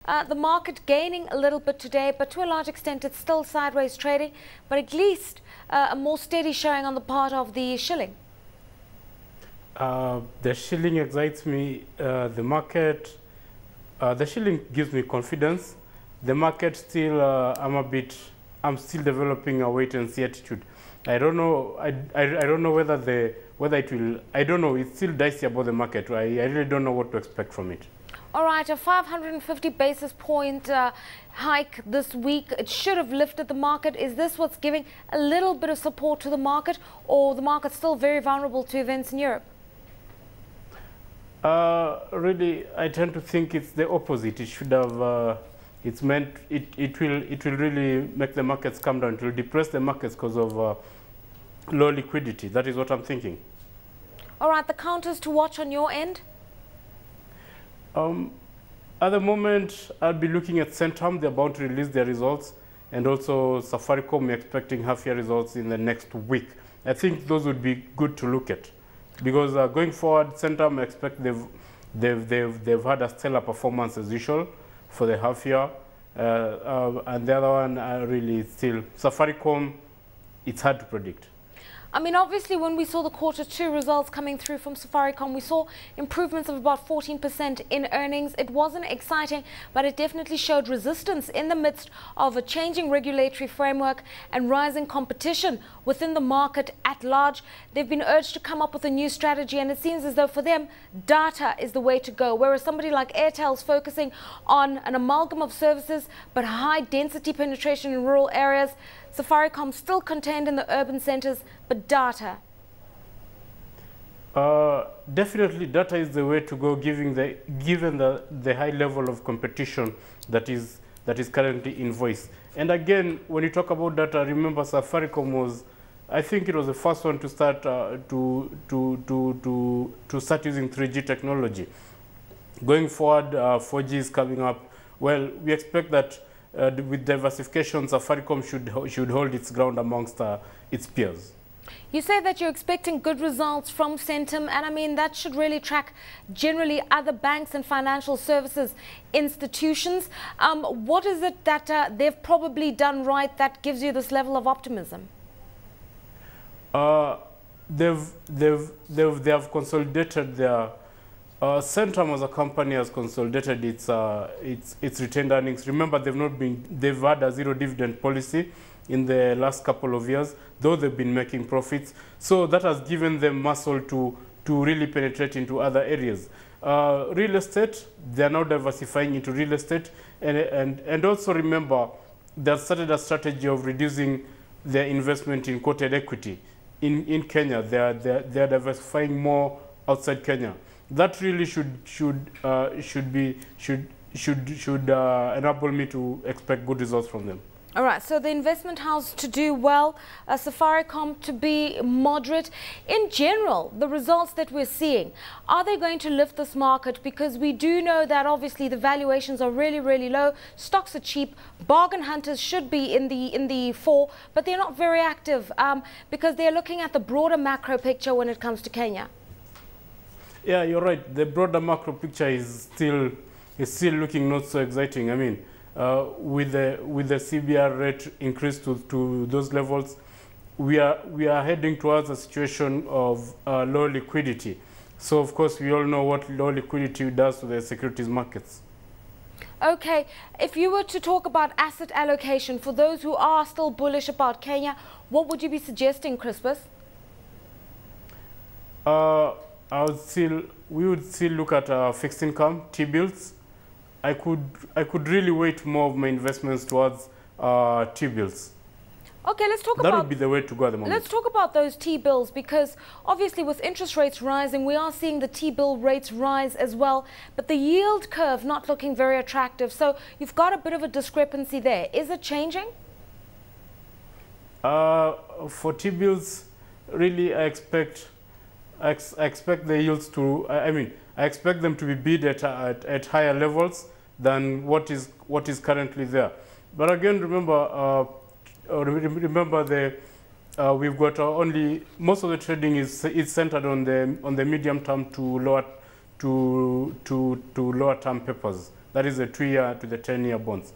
The market gaining a little bit today, but to a large extent it's still sideways trading, but at least a more steady showing on the part of the shilling. The shilling excites me. The shilling gives me confidence. The market still, I'm still developing a wait and see attitude. I don't know. I don't know whether it will. I don't know. It's still dicey about the market. I really don't know what to expect from it. All right, a 550 basis point hike this week. It should have lifted the market. Is this what's giving a little bit of support to the market, or the market's still very vulnerable to events in Europe? Really, I tend to think it's the opposite. It should have. It will really make the markets come down. It will depress the markets because of low liquidity. That is what I'm thinking. All right, the counters to watch on your end? At the moment, I'll be looking at Centum. They're about to release their results, and also Safaricom. We're expecting half-year results in the next week. I think those would be good to look at, because going forward, Centum, I expect they've had a stellar performance as usual for the half-year, and the other one really still Safaricom. It's hard to predict. I mean, obviously, when we saw the Q2 results coming through from Safaricom, we saw improvements of about 14% in earnings. It wasn't exciting, but it definitely showed resistance in the midst of a changing regulatory framework and rising competition within the market at large. They've been urged to come up with a new strategy, and it seems as though for them, data is the way to go, whereas somebody like Airtel's focusing on an amalgam of services, but high density penetration in rural areas. Safaricom still contained in the urban centers, but data? Definitely data is the way to go, given the high level of competition that is currently in voice. And again, when you talk about data, remember Safaricom was, I think it was the first one to start to start using 3G technology. Going forward, 4G is coming up. Well, we expect that with diversification, Safaricom should hold its ground amongst its peers. You say that you're expecting good results from Centum, and I mean that should really track generally other banks and financial services institutions. What is it that they've probably done right that gives you this level of optimism? They have consolidated their Centum as a company has consolidated its retained earnings. Remember, they've had a zero dividend policy in the last couple of years, though they've been making profits. So that has given them muscle to really penetrate into other areas. Real estate, they are now diversifying into real estate, and also remember, they have started a strategy of reducing their investment in quoted equity in Kenya. They are diversifying more outside Kenya. That really should enable me to expect good results from them. All right, so the investment house to do well, Safaricom to be moderate. In general, the results that we're seeing, are they going to lift this market? Because we do know that obviously the valuations are really, really low. Stocks are cheap. Bargain hunters should be in the fore, but they're not very active because they're looking at the broader macro picture when it comes to Kenya. Yeah, you're right. The broader macro picture is still looking not so exciting. I mean, with the CBR rate increase to those levels, we are heading towards a situation of low liquidity. So of course we all know what low liquidity does to the securities markets. Okay, if you were to talk about asset allocation for those who are still bullish about Kenya, what would you be suggesting, Crispus? We would still look at fixed income, T-bills. I could really weight more of my investments towards T-bills. Okay, let's talk about... That would be the way to go at the moment. Let's talk about those T-bills, because obviously with interest rates rising, we are seeing the T-bill rates rise as well, but the yield curve not looking very attractive. So you've got a bit of a discrepancy there. Is it changing? For T-bills, really I expect the yields to, I expect them to be bid at higher levels than what is currently there. But again, remember we've got only most of the trading is centered on the medium term to lower term papers, That is the 2-year to the 10-year bonds.